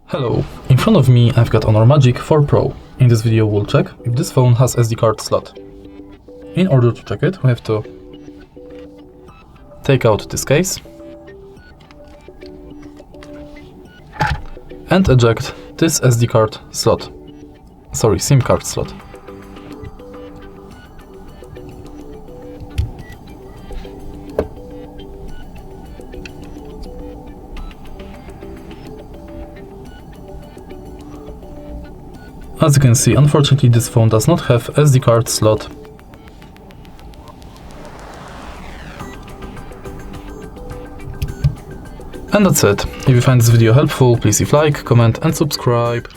Hello, in front of me I've got Honor Magic 4 Pro. In this video we'll check if this phone has SD card slot. In order to check it, we have to take out this case and eject this SD card slot. Sorry, SIM card slot. As you can see, unfortunately this phone does not have SD card slot. And that's it. If you find this video helpful, please leave a like, comment and subscribe.